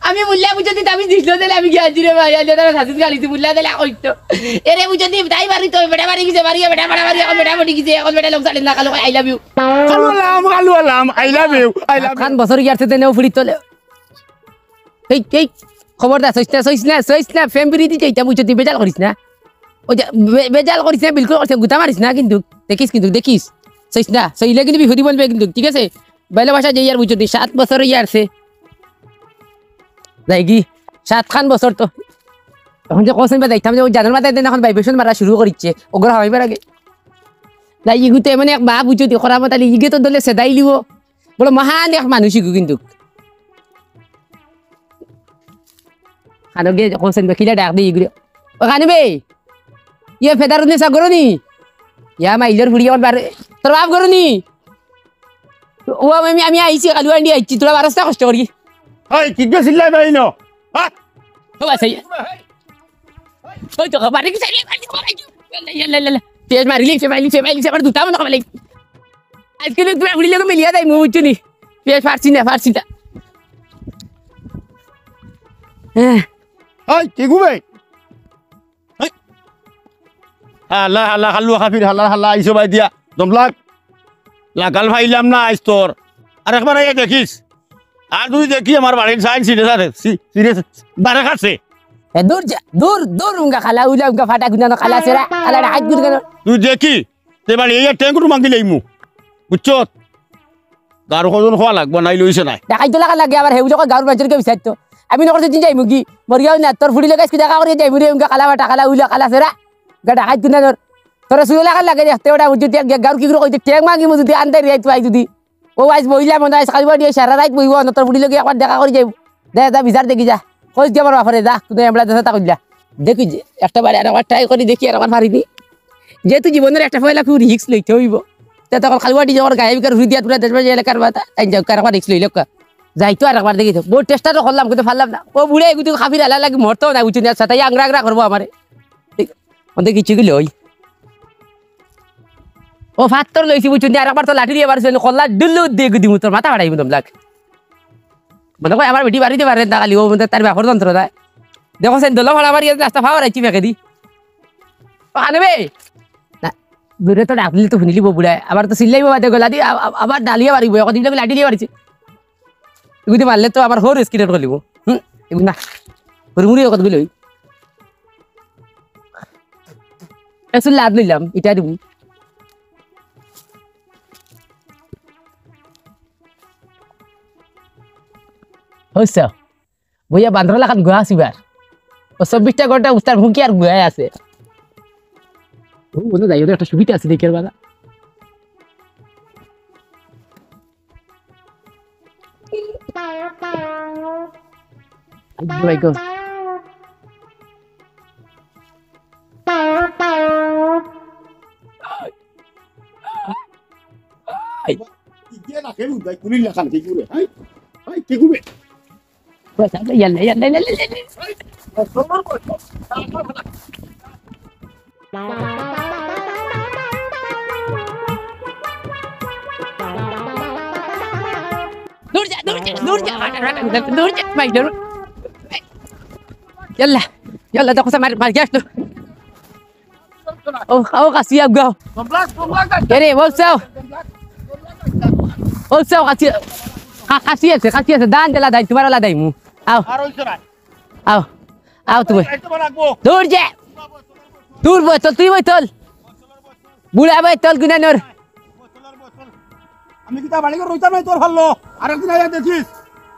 আমি মুল্লা বুঝতে আমি দিল দিলে আমি গিয়েছি রে ভাই তারা শাসিত গালিছি মুল্লা দিলে কইতো এরে বুঝতে তাই বাড়ি তো বেটা বাড়ি গিয়েছে বাড়ি বেটা বাড়া বাড়ি এখন বেটা বাড়ি গিয়েছে এখন বেটা লোক চালিয়ে না কালো আই লাভ ইউ কালু আলাম আই লাভ ইউ খান বছর গিয়েছে তেনেও ফুড়ি তোলে এই খবরদার সইস না ফ্যামিলি দিতে এটা বুঝতে বেজাল করিস না ওই যে বেজাল করিস না বিলকুল করিস গুতা মারিস না কিন্তু দেখিস সইস না সইলে কিন্তু বিহুদি বলবে কিন্তু ঠিক আছে বাইলে ভাষা যে ইয়ার বুঝতে 7 বছর ইয়ারছে যাইগি 7 খান বছর তো এখন যে কোসেন বা দেখতাম যে ওই জানার মাথায় এখন ভাইব্রেশন মারা শুরু করিচ্ছে ওগর হইবার আগে তাই ইগুতে মানে এক বা বুঝতে করা মত ইগে তো দলে সেদাই লিব বলে মহান এক মানুষ ইগু কিন্তু খানগে কোসেন বা কিলা ডাক দি ইগুরে ও খানবে ইয়ে ফেদারুনে সাগরনি ইয়া মাইলের ফুড়ি আর বার তোর বাপ করনি ও আমি আইছি কালু আন্ডি আইছি তোরা বারস্তা কষ্ট করি ওই কি গেছিলাই বাইনো হ্যাঁ ও বাসাই ওই তো বাড়ি কি সাইলে লা তেজ মারিলি ফে আমার দুটা মনে কমালাই আজকে তুই উড়ি লাগো মিলিয়া দাই মু বুঝনি পেজ ফারছি না হ্যাঁ ওই কি গুবে আল্লাহ আল্লাহ খালু খাফির হাল্লা আইসো বাই দিয়া দমলাক লাগাল ভাইলাম না আইস তোর আর একবার আইয়া দেখিস আর তুই দেখি আমার বাড়ির সাইন সিরিয়াস বারে খাচ্ছে দূর উনকা খালা উলা উনকা ফাটা গুনা খালা সেরা খালা হাত গুন কেন তুই দেখি তে বাড়ি এই ট্যাঙ্কুর মাগি লইমু বুঝছো গার খোজন খোয়া লাগবো নাই লইছে নাই দেখাই তো লাগে আবার হেউ যখন গাউর বাঞ্চরকে বিচারতো আমি নকরতে দিন যাই মুগি মরিয়াও না তোর ফুড়ি লাগাইস কি দেখা করে যাই মুরে উনকা খালা ফাটা খালা উলা খালা সেরা গাটা হাত গুনা তোর সুলে লাগা লাগে দেখতে ওটা বুঝতে গাউর কি করে কইতে ট্যাঙ্ক মাগি মু যদি আন্দাই রাই তুই যদি ও আইস বইলা মনে আইস খাইবা দিয়ে সারা রাত বইব না তোর ফুড়ি লাগে একবার দেখা করে যাই দে বিচার দেখি যা কইস দি আমার বাপরে যা তুই এমলা দেশে তা কইলা দেখি যে একটা বারে আর আমার ট্রাই করি দেখি আর আমার পারিনি যেহেতু জীবনের একটা ফয়লা খুব রিস্ক লইতে হইব তে তখন খালুয়াটি যাওয়ার গায়ে বিকার হুই দিয়া পুরা দেশ বাজে এলাকার বাতা তাই যাও কার রিস্ক লইল যাইতো আর একবার দেখি তো বহুত চেষ্টা করলাম কিন্তু পারলাম না ও বুড়ে এগুলো খাবির আলা লাগি মরতো না বুঝুন সাথে আংরা করবো আমারে ওদের কিছু গেলে ওই ও ফাত্তর লইছি বুঝুন আর একবার তো লাঠি দিয়ে পারছি কল্লা ডুল্লু দিয়ে দিমু তোর মাথা বাড়াইব তোম লাগ মনে কয় আমার বেটি বাড়িতে পারেন না খালি ও তার ব্যাপার যন্ত্র দেয় দেখো সেন দোলা ভাড়া বাড়ি রাস্তা ফাওয়ার আইছি ফেঁকে দি আনবে না দূরে তো ডাকলি তো শুনিলি বুড়ায় আবার তো সিল্লাইব বাদে গলা দি আবার ডালিয়া বাড়িব এখন দিন লাঠি দিয়ে বাড়িছে এগুলি মারলে তো আবার হোর স্ক্রিনেট করলিব এগুলো না হুড়মুড়ি কত গুলো আসলে লাভ নিলাম এটা দিব হইছে বইয়া বান্ধরা লাগান গুয়া আসিবার ও 24টা ঘন্টা উস্তার মুখি আর গুয়াই আছে ও বলে যাই একটা সুবিধা আছে দেখের বালা ভাই গো আই কি না কেউ দাই কুলি লাগান কি করে আই কি গুবে বস يلا دور جا ما يقدر يلا ده خصم ما رجعش له او قاسيه ابغى كري وسو قاسيه دان دلا داي تمارا لا داي مو आओ तू दूर जा दूर बोतल তুই बोतल বুড়া बोतल গুনা নর আমি কি তা বাড়ি করে রইতাম নাই তোর ভালো আরেকদিন আইয়া দেখিস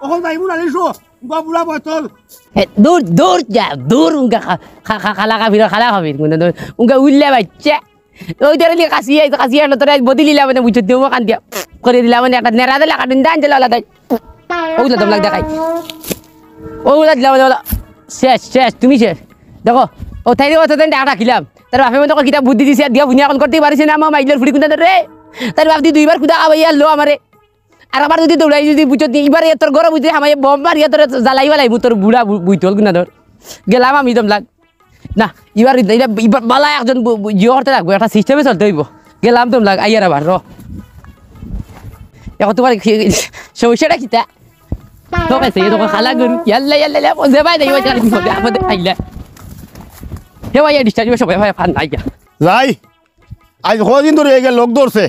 ওখান যাইবো না লিসো গা বুড়া बोतल दूर जा दूर उनका খালা খাবি গুনা নর উনকা উল্লা বাচ্চা ওই ধরে লিয়ে কাশিয়া না তোরা বদলিলা মানে বুঝতে দেব কান দিয়া করে দিলা মানে একটা নেরা দিলা কাটিন দান দিলা আলাদা ওগুলা দম লাগ দেখাই ওগুলা দিলা শেষ তুমি শেষ দেখো ও তাই কথা তাই ডাকিলাম তার বাপে মতো কিতা বুদ্ধি দিছে দিয়া বুনিয়া এখন করতে পারিস না আমার মাইলের ফুড়ি কুন্দা রে তার বাপ দি দুইবার কুদা আবাইয়া লো আমারে আর আবার যদি দৌড়াই যদি বুঝত এবার তোর গরম বুঝতে আমায় বম মারিয়া তোর জ্বালাইবা লাগবো তোর বুড়া বুইতল কুন্দা ধর গেলাম আমি দম লাগ না এবার বালা একজন জিও করতে লাগবো একটা সিস্টেমে চলতে হইব গেলাম দম লাগ আইয়ার আবার র এখন তোমার সমস্যাটা কিতা তো কাছে তো খালা গরু ইয়াল্লা ইয়াল্লা বসে ভাই দেই ওই জানি বিপদে আপদে আইলা হে ভাই ডিস্টার্ব সবাই ভাই ফান নাই যাই আজ কদিন ধরে এই লোক ধরছে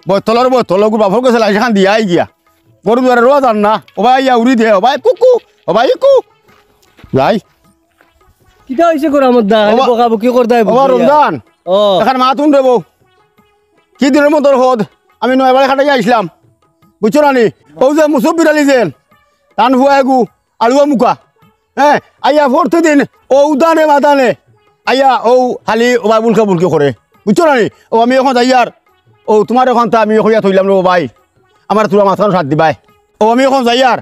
বৈতলার বৈতলগুর বাপর কাছে লাইছে খান দিয়াই গিয়া গরু দুয়ারে রোয়া যান না ও ভাই ইয়া উড়ি দে ও ভাই কুকু ও ভাই ইকু যাই কিটা হইছে গোরামত দা বাবা- বকাবকি করতে ও রমজান ও এখন মাতুন রে বউ কি দিনের মতো হদ আমি নয়বারে খাটাই আইসলাম বুঝছো রানি ও যে মুসব বিড়ালি যেন টান হুয়া এগু আলুয়া মুকা হ্যাঁ আইয়া ফোর্থ দিন ও উদানে মাদানে আইয়া ও খালি ও ভাই বুলকা বুলকি করে বুঝছো রানি ও আমি এখন যাইয়ার ও তোমার এখন তা আমি হইয়া থইলাম রে ও ভাই আমার তোরা মাথানো সাথ দিবাই ও আমি এখন যাইয়ার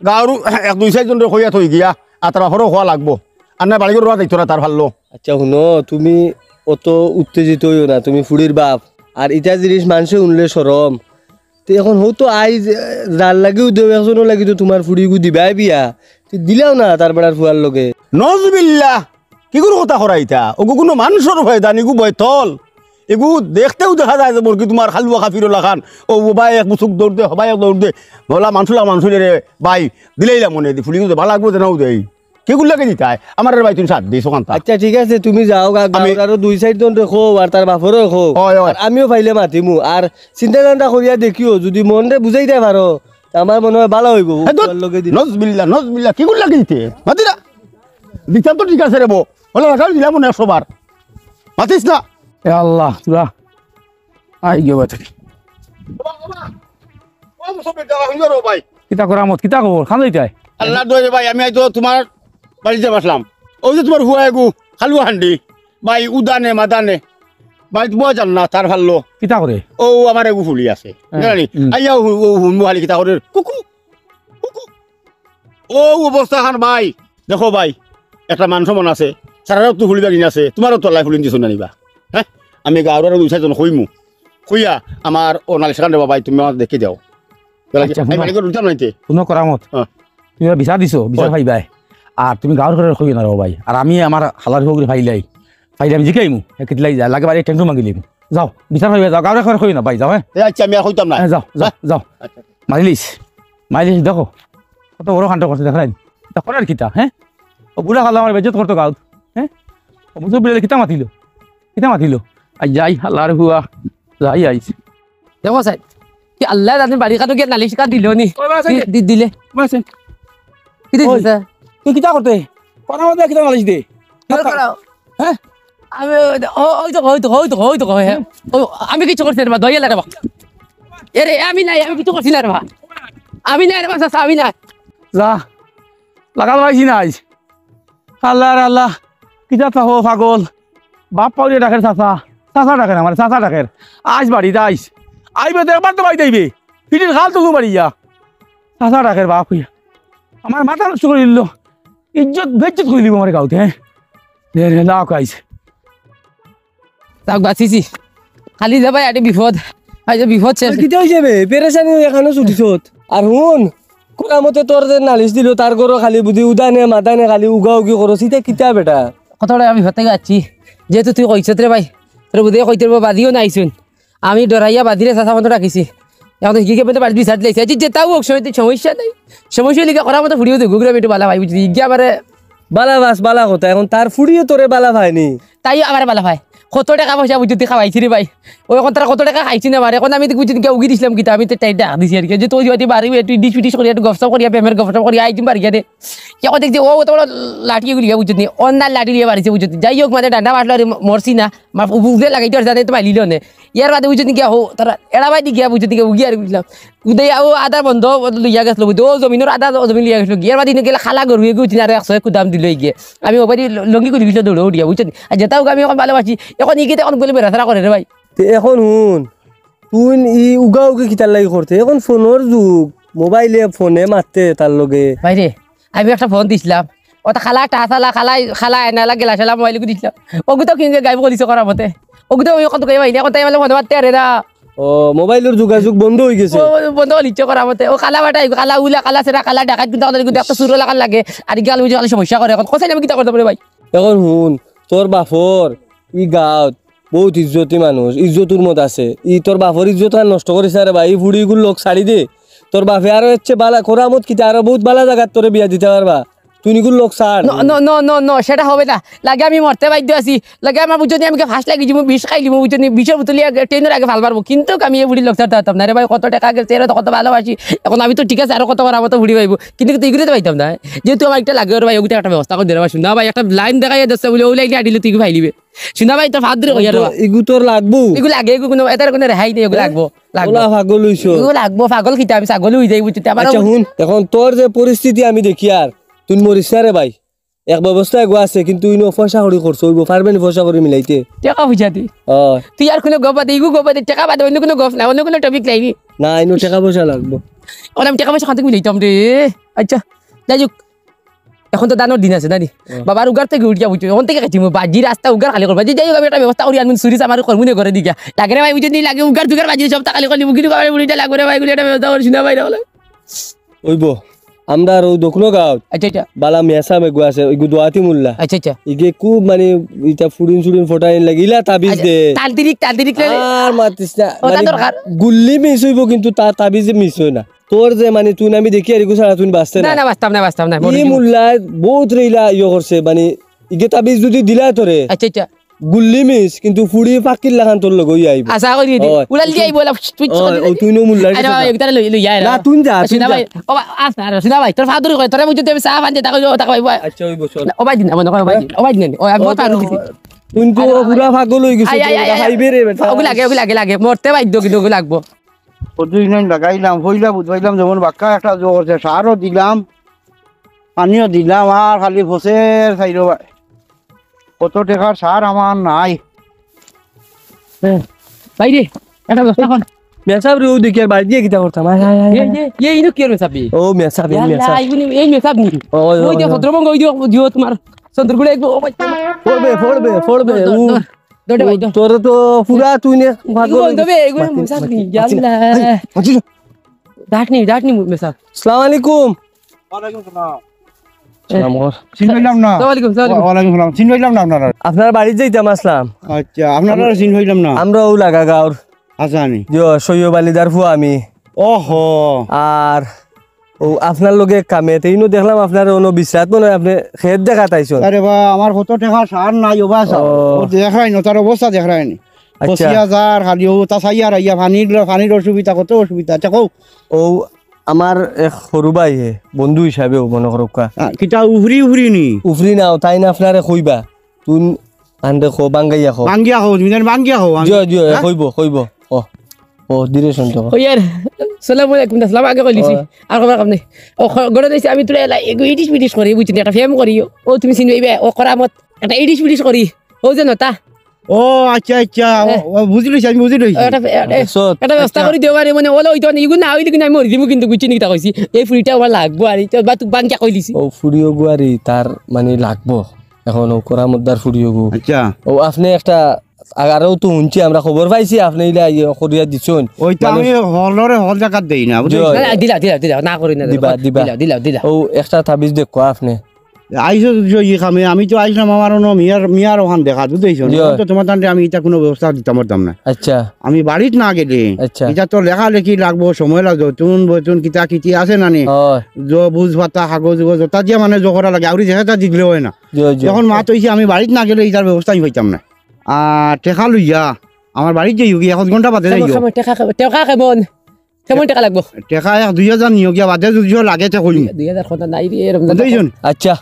গাঁর এক দুই চারজন হইয়া থই গিয়া আর তার বাপরও হওয়া লাগবো আর না বাড়ি করে রোয়া দেখতো না তার ভালো আচ্ছা শুনো তুমি অত উত্তেজিত হইও না তুমি ফুড়ির বাপ আর ইটা জিনিস মানুষে শুনলে সরম তো এখন হয়তো আইজ যার লাগেও দেও একজনও লাগি তো তোমার ফুড়িগু দিবাই বিয়া তো দিলাও না তার বেড়ার ফুয়ার লগে নজবিল্লা কি কোনো কথা করা ইটা ওগু কোনো মানুষের ভয় দান এগু বয়তল এগু দেখতেও দেখা যায় যে বরকি তোমার খালুয়া খাফিরুল্লাহ খান ও বাই এক বুসুক দৌড় দে হবাই এক দৌড় দে বলা মানুষ রে ভাই দিলেইলা মনে দি ফুলি ভালো লাগবো যে নাও দেই কেগুলো লাগে দিতাই আমার ভাই তুমি সাথ দিস ওখান আচ্ছা ঠিক আছে তুমি যাও আরো দুই চারজন রেখো আর তার বাপরও রেখো হয়, হয়। আর আমিও ফাইলে মাতিমু আর চিন্তা চান্তা করিয়া দেখিও যদি মনরে বুঝাইতে পারো তা আমার মনে হয় ভালো হইব ফুয়ার লগে দিলে। নজবিল্লা কেগুলো লাগে দিতে মাতিরা দিতাম তো ঠিক আছে রে বো বলে রাখাল দিলাম মনে সবার মাতিস না এ আল্লাহ তোরা আই গিয়ে বাচ্চা ভাই কিতা করামত কিতা খবর খান যাইতাই আল্লাহ দোয়ে ভাই আমি তো তোমার বাড়িতে বসলাম ওই যে তোমার হুয়া এগু খালুয়া হান্ডি ভাই উদানে মাদানে ভাই তুমি জান না তার ভালো কিতা করে ও আমার এগু ফুলি আছে জানি হুম। আইয়া মুহালি কিতা করে কুকু কুকু ও অবস্থা খান ভাই দেখো ভাই একটা মান সম্মান আছে সারা রাত তো ফুলিবা দিন আছে তোমারও তো লাই ফুলিন দিছো না নিবা হ্যাঁ আমি গাঁৱৰ দুই চাৰিজন শুইমু শুইয়া আমার ও নালিশ কান দেবা ভাই তুমি আমার দেখে যাও আচ্ছা, শুনো। উঠাম নাইতে কোনো করামত হ্যাঁ। তুমি বিচার দিছো বিচার হয়। ভাইবাই আর তুমি গাঁৱৰ ঘরে খুঁজে না রে ভাই আর আমি আমার হালার হোক ফাইলাই ফাইলে আমি জিকাইমু কিতলাই যা লাগে বাড়ি টেনশন মাগিলিম যাও বিচার ভাইবা যাও গাঁৱৰ ঘরে খুঁজে না ভাই যাও হ্যাঁ আচ্ছা আমি আর হইতাম না যাও যাও যাও আচ্ছা। মারিলিস দেখো কত বড় কাণ্ড করতে দেখালেন তা করার কিতা হ্যাঁ ও বুড়া খালা আমার বেজত করতো গাঁত হ্যাঁ ও মুসুর বিড়ালে কিতা মাতিল আই যাই আল্লাহর হুয়া যাই আইস দেখো স্যার কি আল্লাহ জানে বাড়ি কাটো গিয়ে নালিশ কাট দিল নি দিলে কি দিছে স্যার তুই কিতা করতে কথা মতো কিতা মালিশ দে কি করাও হ্যাঁ আমি ওই তো হ্যাঁ আমি কিছু করছি রে বা দইয়া লাগে বা এরে আমি নাই আমি কিছু করছি না রে বা আমি নাই রে বা চাচা, আমি নাই যা লাগাল পাইছি না আইস আল্লাহ রে আল্লাহ কিতা তা হো পাগল বাপ পাউলে ডাকের চাচা ডাকের আমার চাচা ডাকের আইস বাড়িতে আইবে তো একবার তো বাড়িতে আইবে ফিটির খাল তো বাড়ি যা চাচা ডাকের বাপ হইয়া আমার মাথা নষ্ট করে দিল ইজ্জত বেজ্জত করে দিব আমার গাঁতে হ্যাঁ লাও আইস তাক বাঁচিছি খালি যাবাই আরে বিপদ আজ বিপদ শেষ কিটা হইছে বে পেরেশানি এখানে ছুটিছত আর শুন কোনা মতে তোর যে নালিশ দিল তার গরো খালি বুদ্ধি উদানে মাদানে খালি উগা উগি করো সিটা কিতা বেটা কথাটা আমি ভর্তা যাচ্ছি যেহেতু তুই কইছত রে ভাই তোর বুধে কইতে বাদিও নাইছুন আমি ডরাইয়া বাদিরে চাচা বন্ধ রাখিছি এখন কি কেমন বাড়ি বিচার দিলাইছি আজি যেটাও সমস্যা নাই সমস্যা লিখে করার মতো ফুড়িও দেবো ঘুরে একটু বালা ভাই বুঝছি গিয়ে আমার বালা বাস বালা কথা এখন তার ফুড়িয়ে তোরে বালা ভাইনি তাই আমার বালা ভাই কত টাকা পয়সা বুঝতে খাওয়াইছি রে ভাই ওই এখন তারা কত টাকা খাইছি না আমার এখন আমি বুঝতে উগি দিছিলাম কিতা আমি তো টাইট ডাক দিছি আর কি যে তুই যদি বাড়ি তুই ডিস পিটিস করিয়া একটু গপসপ করিয়া প্রেমের গপসপ করিয়া আইছি বাড়ি দে এখন দেখছি ও তো লাঠি গুলিয়া বুঝতে অন্যার লাঠি লিয়ে বাড়িছে বুঝতে যাই হোক মানে ডান্ডা মারলো মরছি না আমার উগলে লাগাইতে আর জানে তো মাইলিল নে ইয়ার বাদে বুঝতে গিয়া হো তারা এড়া বাই দি গিয়া বুঝতে গিয়া উগি আর বুঝলাম উদয় ও আদার বন্ধ লইয়া গেছিল বুঝতে ও জমিনের আদা জমিন লিয়া গেছিল গিয়ার বাদে গেলে খালা গরুয়ে গুছি আর 100 দাম দিল গিয়ে আমি ওবারি লঙ্গি করে দিছিল দৌড় দিয়া বুঝতে আর যেটাও আমি এখন ভালোবাসি এখন ইগিতে এখন বলে বেড়াছাড়া করে রে ভাই তে এখন শুন তুই ই উগা উগি কিতার লাগি করতে এখন ফোনের যুগ মোবাইলে ফোনে মারতে তার লগে ভাইরে আমি একটা ফোন দিছিলাম ওটা খালা টাসালা খালা এনালা গেলা সেলা মোবাইল দিছিলাম ওগুতো কিনকে গাইব করিছে করার মতে ওগুতো ওই কত গাইবা ইনা কথা মানে মনে মারতে আরে না ও মোবাইলের যোগাযোগ বন্ধ হয়ে গেছে ও বন্ধ লিচ্ছ করার মতে ও খালা বাটাই খালা উলা খালা সেরা খালা ডাকাত কিন্তু আমাদের কিন্তু একটা সুর লাগার লাগে আর গেল বুঝে খালি সমস্যা করে এখন কোথায় আমি কিতা করতে পারি ভাই এখন শুন তোর বাপর ই গাঁৱত বহুত ইজ্জতি মানুষ ইজ্জতুর মত আছে ই তোর বাপর ইজ্জত আর নষ্ট করিস আরে ভাই এই ফুড়িগুলো লোক ছাড়ি দে তোর বাপে আরো হচ্ছে বালা কোরামত কিতা আরো বহুত বালা জায়গা তোরে বিয়া দিতে পারবা তুই নিগুল লোক সার no no no no no সেটা হবে না লাগে আমি মরতে বাধ্য আছি লাগে আমার বুঝতে আমি ফার্স্ট লাগি যাবো বিষ খাই লিবো বুঝতে বিষের বোতলে ট্রেনের আগে ভাল পারবো কিন্তু আমি এই বুড়ি লোক ছাড়তে পারতাম না রে ভাই কত টাকা গেছে এরা তো কত ভালোবাসি এখন আমি তো ঠিক আছে আরো কত বার আমার তো বুড়ি পাইবো কিন্তু এগুলো তো পাইতাম না যেহেতু আমার একটা লাগে ওর ভাই ওগুলো একটা ব্যবস্থা করে দেওয়া শুনা ভাই একটা লাইন দেখাই যাচ্ছে বলে ওই লাইনে আডিলে তুই ভাইলিবে শুনা ভাই তোর ভাত ধরে হইয়া দেওয়া ইগু তোর লাগবো এগুলো লাগে এগুলো কোনো এটার কোনো রেহাই নেই এগুলো লাগবো লাগবো ওলা পাগল হইছো এগুলো লাগবো পাগল খিতে আমি ছাগল হয়ে যাই বুঝতে আমার আচ্ছা হুন এখন তোর যে পরিস্থিতি আমি দেখি আর তুই মরিস না রে ভাই এক ব্যবস্থা এগো আছে কিন্তু ইনো পয়সা করি করছো হইব পারবেন পয়সা করে মিলাইতে টাকা পয়সা দি তুই আর কোনো গপ ইগু গপ টাকা বাদে অন্য কোনো গপ না অন্য কোনো টপিক লাইনি না ইনো টাকা পয়সা লাগবো ওরা আমি টাকা পয়সা খাতে মিলাইতাম রে আচ্ছা যাই হোক এখন তো দানোর দিন আছে জানি বাবার উগার থেকে উঠিয়া বুঝছো ওখান থেকে খাইছি বাজি রাস্তা উগার খালি করবা যাই হোক আমি একটা ব্যবস্থা করি আনবেন সুরিস আমার কর্মনে করে দিকা লাগে রে ভাই বুঝে নি লাগে উগার দুগার বাজি সব খালি করলি বুকির করে বুড়িটা লাগবে রে ভাই গুলি একটা ব্যবস্থা করি শুনা ভাই বলে হইব আমরা আর দক্ষিণ গাঁও আচ্ছা আচ্ছা বালা মেসা মেগু আছে ইগু দোয়াতি মুল্লা আচ্ছা আচ্ছা ইগে খুব মানে ইটা ফুডিন সুডিন ফটাইন লাগিলা তাবিজ দে তালদিরিক আর মাতিস না ওটা মানে দরকার। গুল্লি মিস হইব কিন্তু তাবিজ মিস হয় না তোর যে মানে তুই আমি দেখি আর ইগু ছাড়া তুই বাঁচতে না না না বাস্তব না ই মুল্লা বহুত রেইলা ইয়ে করছে মানে ইগে তাবিজ যদি দিলা তোরে আচ্ছা আচ্ছা গুল্লি মিস কিন্তু ফুড়ি ফাকির লাগান তোর লগ হই আইব আশা করি দি ওই। উলাল দিয়ে বলা ও তুই নো মুল্লা আরে ভাই একটা লই আয় না তুই যা তুই শুনা যা ভাই ও আস না শুনা ভাই তোর ফাদুর কই তোরা বুঝতে আমি সাফ আনতে টাকা ভাই আচ্ছা হইব চল ও ভাই দিন আমার নয় ভাই ও ভাই দিন ও আমি কথা রুকি তুই তো পুরা পাগল হই গেছিস খাইবে রে বেটা ওগুলা লাগে মরতে বাধ্য কিন্তু ওগুলো লাগবো দুই লাইন লাগাইলাম হইলা বুঝবাইলাম যেমন বাক্কা একটা জো করছে সারও দিলাম পানিও দিলাম আর খালি ফসের খাইল কত টাকার সার আমার নাই ভাই রে একটা ব্যবস্থা কর মেসাব রে ও দেখি আর বাড়ি দিয়ে কিটা করতাম এই ইনো কি হলো সাবি ও মেসাব মেসাব এই মেসাব নি ওই যে ভদ্রবঙ্গ ওই দিও তোমার চন্দ্রগুলো একটু ও ভাই ফোড়বে দৌড়ে ভাই তোর তো পুরা তুই নে পাগল দবে এগুলো মেসাব নি জানলা ডাটনি মেসাব আসসালামু আলাইকুম চিন হইলাম না ওয়ালাইকুম আসসালাম ওয়ালাইকুম সালাম চিন হইলাম না আপনারা আপনার বাড়ি যাইতাম আসলাম আচ্ছা আপনারা চিন হইলাম না আমরা ও লাগা গাঁর আচ্ছা নি সৈয়ব আলিদার ফুয়া আমি ওহো আর ও আপনার লগে কামে তেইনো দেখলাম আপনার অন্য বিশ্রাত মনে হয় আপনি খেত দেখা তাইছো আরে বা আমার কত টাকা সার নাই ও বাস দেখাই না তার অবস্থা দেখাই নি আচ্ছা ২৫,০০০ খালি ও তা চাই আর ইয়া পানির অসুবিধা কত অসুবিধা আচ্ছা কও ও আমার এক সরু ভাই হে বন্ধু হিসাবেও মনে করো কিতা উফরি নি উফরি নাও তাই না আপনারে কইবা তুন আন্দে খো বাঙ্গাইয়া খো বাঙ্গিয়া হও তুমি জানি বাঙ্গিয়া হও জিও কইব ও দিরে শুনতো ও ইয়ার সালাম আলাইকুম সালাম আগে কইলিছি আর খবর কাম নাই ও গড়ে দিছি আমি তোরা এলা এগো ইডিশ করি বুঝছিস একটা ফেম করি ও তুমি চিনবে ও করামত একটা ইডিশ করি ও যে নতা ও আচ্ছা আচ্ছা বুঝলিস আমি বুঝি লইছি একটা ব্যবস্থা করে দেওয়া মানে ওলা ওইটা ইগু না হইলে কিন্তু আমি মরি দিব কিন্তু বুঝছি নিকিতা কইছি এই ফুড়িটা আমার লাগবো আর বা তুই বাঙ্কিয়া কইলিছি ও ফুড়িও গুয়ারি তার মানে লাগবো এখন ও করামতদার ফুড়িও গু আচ্ছা ও আপনি একটা আরও তো শুনছি আমরা খবর পাইছি আপনি ইলা করিয়া দিছুন ওইটা আমি হল জায়গাত দেই না বুঝলি দিলা না করি না দিলা ও একটা তাবিজ দেখো আপনি আইসো ই খামে আমি তো আইসলাম আমার মিয়ার ওখান দেখা বুঝতেইছো তো তোমার তান্ডে আমি এটা কোনো ব্যবস্থা দিতাম পারতাম না আচ্ছা আমি বাড়িত না গেলে আচ্ছা এটা তো লেখালেখি লাগবো সময় লাগবে তুন বতুন কিতা কিতি আছে নানি বুঝ পাতা কাগজ জোতা দিয়ে মানে জোকরা লাগে আউরি দেখা দিলে হয় না যখন মা তৈছি আমি বাড়িত না গেলে এটার ব্যবস্থা আমি পাইতাম না আর টেকা লইয়া আমার বাড়িত যাই কি 1 ঘন্টা বাদে যাই কেমন টাকা লাগবো টেকা 2,000 নিও গিয়া বাদে যদি লাগে তে কইম 2000 কথা নাই রে রমজান বুঝতেইছুন আচ্ছা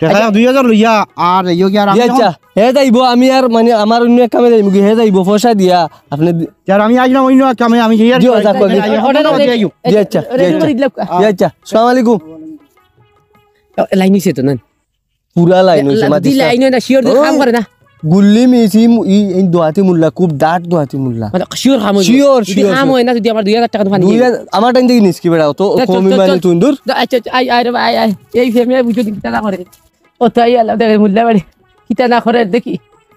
টেকা 2,000 লইয়া আর ইও গিয়া আচ্ছা হে যাইব আমি আর মানে আমার অন্য এক কামে যাইব হে যাইব পয়সা দিয়া আপনি যার আমি আইলাম অন্য এক কামে আমি হিয়ার আচ্ছা আসসালামু আলাইকুম লাইন নিছে তো না পুরা লাইন হইছে দি লাইন না শিওর কাম করে না গুল্লি মিছি এই দোয়াতি মুল্লা খুব দাঁত দোয়াতি মুল্লা মানে শিওর কাম হয় শিওর কাম হয় না যদি আমার 2000 টাকা ফানি আমার টাইম থেকে নিস্কি বেড়াও তো কমি মানে তুই দূর আচ্ছা আই এই ফেমে বুঝো কিতা না করে ও তাই আল্লাহ দেখে মুল্লা বাড়ি কিতা না করে দেখি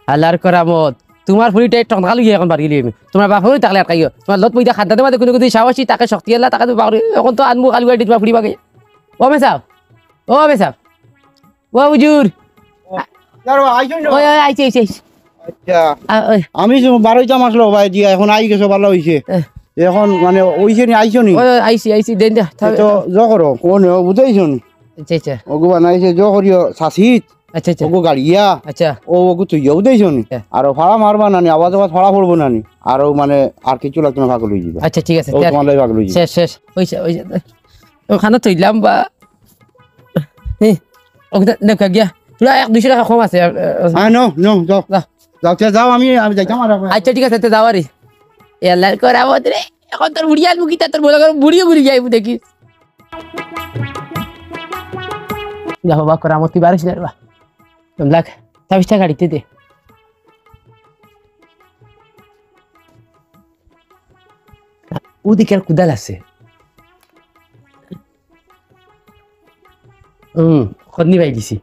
আল্লাহর করামত তোমার ফুরিটাই টনকা লইয়া এখন বাড়ি গেলি তোমার বাপ ফুরি তাকলে আর কাইও তোমার লত পইতা খাদ্য দেওয়া কোনো কোনো সাহসী তাকে শক্তি আল্লাহ তাকে বাড়ি এখন তো আনমু আলু গাড়ি তোমার ফুরি বাগে ও মেসাব ও হুজুর ওই আইছে আচ্ছা আমি 12টা মাস লো ভাই দিয়া এখন আই গেছো ভালো হইছে এখন মানে ওইছে নি আইছো নি আইছি দেন দে তো জ করো কোন বুঝাইছো নি আচ্ছা আচ্ছা ওগু বানাইছে জ করিও সাসিত আচ্ছা আচ্ছা ওগু গাড়িয়া আচ্ছা ওগু তুই বুঝাইছো নি আর ফাড়া মারবা নানি আওয়াজ ফাড়া পড়বো নানি আর মানে আর কিছু লাগতো না ভাগ লই যাবে আচ্ছা ঠিক আছে ও তোমার লাই ভাগ লই যাবে শেষ শেষ ওইছে ওখানে তৈলাম বা ওটা দেখা গিয়া তোরা 1-200 টাকা কম আছে হ্যাঁ নো নো যাও যাও যাও আমি যাইতাম আর আচ্ছা ঠিক আছে যাও আরে এলার করাবো রে এখন তোর বুড়িয়াল মুখিতা তোর বলা করে বুড়িও বুড়ি যাইব দেখিস যা বাবা করামতি বারিস না বা লাখ 20 টাকা গাড়িতে দে ওদিকে আর কুদাল আছে খদনি পাই দিছি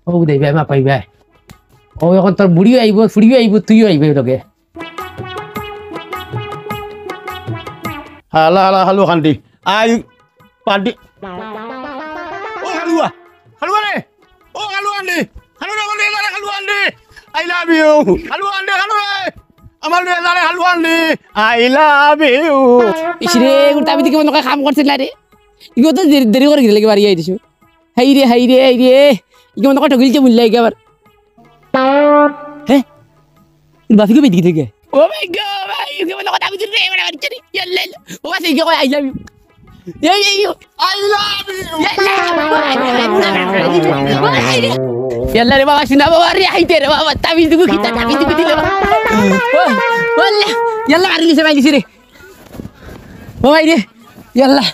ও দেবে মা পাইবে ও এখন তোর বুড়িও আইব ফুড়িও আইব তুইও আইবে লগে হালা হালা হালুয়া খান্তি আই পার্টি ও হালুয়া হালুয়া রে ও হালুয়া আন্ডি হালুয়া বলে না হালুয়া আন্ডি আই লাভ ইউ হালুয়া আন্ডি হালুয়া আমার রে না হালুয়া আন্ডি আই লাভ ইউ ইসরে উল্টা আমি দিকে মনে কাম করছিস না রে ইগো তো দেরি করে গেলে বাড়ি আই দিছো হাই রে ইগো মনে কত গিলছে মুল্লাই আবার হ্যাঁ বাফি কো বেদিকে থেকে ও মাই গড ভাই ইগো মনে কত আমি দিলে এবারে বাড়ি চলি ইয়াল্লা ও বাসে ইগো I love you I love you ইয়াল্লা রে বাবা শুনা বাবা রে হাইতে রে বাবা তাবিজ দুগু খিতা তাবিজ দুগু দিলে ওয়াল্লা ইয়াল্লা মারি দিছে বাইলিছে রে ও ভাই রে ইয়াল্লা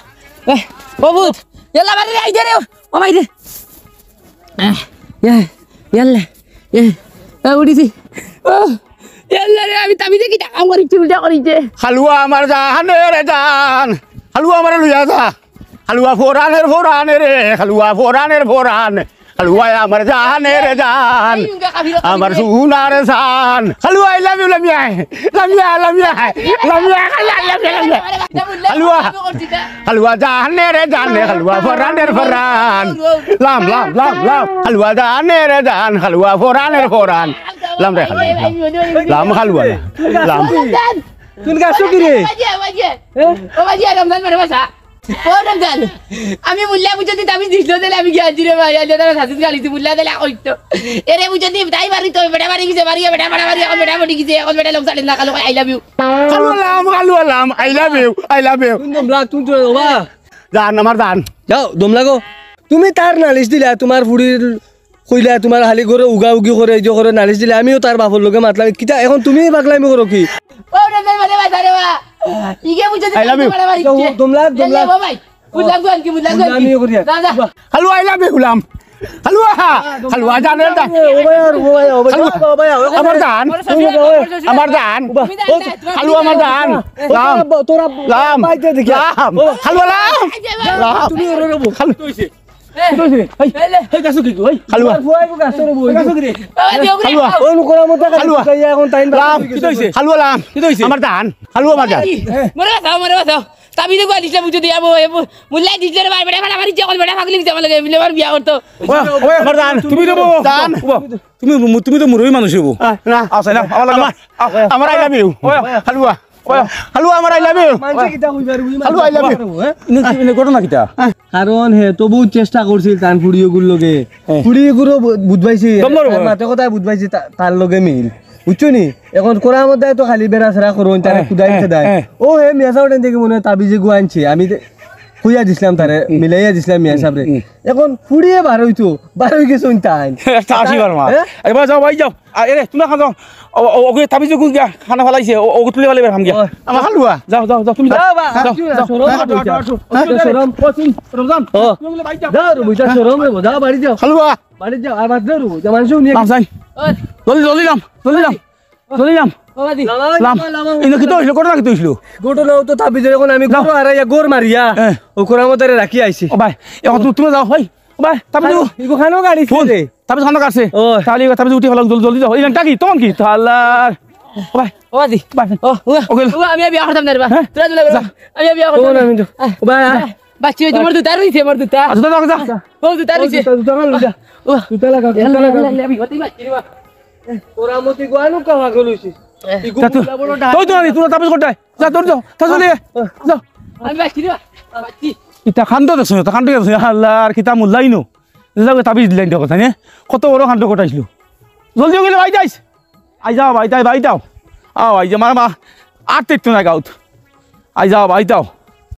বাবুত ইয়াল্লা মারি রে আইতে রে ও ভাই রে ইয়াল্লা উঠিছি ইয়াল্লা রে আমি তাবিজে কি কাম করিছি উল্টা করিছে হালুয়া আমার জাহানের জান হালুয়া আমার লইয়া যা হালুয়া ফোরানের রে হালুয়া ফোরান হালুয়া আমার জাহানের জান আমার সোনার জান হালুয়া আই লাভ ইউ লামিয়া হালুয়া হালুয়া জাহানের জান হালুয়া ফোরানের লাম হালুয়া জাহানের জান হালুয়া ফোরান লাম রে লাম হালুয়া লাম তুই গাছ কি রে ও বাজি রমজান মানে বাসা ও রমজান আমি মুল্লা বুঝতে তাবিজ দিছিল দিলে আমি গিয়েছি রে ভাই আজ তারা সাথে গালিতে মুল্লা দিলে কইতো এরে বুঝতে তাই মারি তো বেটা মারি গিয়েছে বেটা মারি এখন বেটা মরি গিয়েছে এখন বেটা লোক চালে না কালো আই লাভ ইউ হালুয়া লাম আই লাভ ইউ দমলা তুই তো বাবা জান আমার জান যাও দমলা গো তুমি তার নালিশ দিলা তোমার ফুড়ির কইলা তোমার হালি করে উগা উগি করে এই যে করে নালিশ দিলে আমিও তার বাপর লগে মাতলাম কিতা এখন তুমি পাগলামি করো কি ও রমজান মানে বাসা রে বা ইগে বুঝতে I love you. দমলা ভাই বুঝলাম গো কি বুঝলাম আমিও করি দাদা হালুয়া আই লাভ ইউ লাম হালুয়া জানের জান আমার জান হালুয়া আমার জান লাম তোরা লাম পাইতে দেখি হালুয়া লাম তুমি ওরে রবো হালুয়া হালুয়া ওন করা মত হালুয়া। এখন টাইম লাম হালুয়া লাম আমার জান হালুয়া আমার জান মরে বাসাও তাবিজে গো দিছে বুঝতে দিয়া মুল্লা দিছে রে বেটা বেটা মারি যখন বেটা ভাগলি দিছে আমাকে বিলেবার বিয়া করতো আমার জান তুমি তো জান তুমি তো মুরবি মানুষ হবো না আসে না আমার আই লাভ ইউ হালুয়া হালুয়া আমার আই লাভ ইউ মানছে কিটা হইবা হালুয়া আই লাভ ইউ ঘটনা কিটা কারণ হে তো বহুত চেষ্টা করছিল তান ফুড়িওগুর লগে ফুড়িওগুলো বুঝবাইছি মাতে কথা বুঝবাইছি তার লগে মিল বুঝছো নি এখন কোরআন মধ্যে তো খালি বেড়া সেরা করো তারে খুদাই খেদায় ও হে মিয়া সাহেব থেকে মনে হয় তাবিজে গু আনছি আমি খুইয়া দিছিলাম তারে মিলাইয়া দিছিলাম মিয়া সাহেব এখন ফুড়িয়ে বার হইতো বার হই গেছে তাই একটা আসিবার মা এবার যাও ভাই যাও এরে তুমি খান যাও ওকে তাবিজ গিয়া খানা ফলাইছে ওকে তুলে ফেলে খাম গিয়া আমার হালুয়া যাও তুমি যাও বা শরম রমজান তুমি ভাই যাও যাও বুঝা শরম রে যাও বাড়ি যাও হালুয়া বাড়ি যাও আর বাদ দাও যে মানুষ নিয়ে যাই জলদি যাম ইনো কি তো হইলো ঘটনা কি তো হইলো ঘটনাও তো তাবিজের এখন আমি ঘর আর গোর মারিয়া ও কোরআন মধ্যে রাখি আইছি ও ভাই এখন তুমি যাও ভাই ও ভাই তাবিজ ইগো খানো গাড়ি ফোন ছে তাবিজ খানা কাটছে ও তাহলে তাবিজ উঠে ফেলাম জলদি যাও ইলাম টাকি তোমার কি তাহলে ও ভাই ও আজি ও ওকে। আমি বিয়া করতাম না রে বা হ্যাঁ? তোরা চলে যা। আমি বিয়া করতাম না। আমি তো ভাই বাচ্চি তোমার দুটা রইছে আমার দুটা আচ্ছা যা ও দুটা রইছে ও জুতা লাগা আমি হতেই পারছি রে বা তোরা মতি গোয়ানো কাহা গলুছি তুই তো আনি তুই তাবিজ করতে যা তোর যাও তা চলে যাও আমি বাচ্চি রে বা বাচ্চি ইটা খান্দ দেখছো তা খান্দ গেছে আল্লাহ আর কিতা মুল্লাই নো যাও তাবিজ দিলেন তো কথা নে কত বড় খান্দ কটাইছিল জলদি গেলে ভাই যাইস আই যাও ভাই যাও আও আই যে মার মা আর তেত না গাউত আই যাও ভাই যাও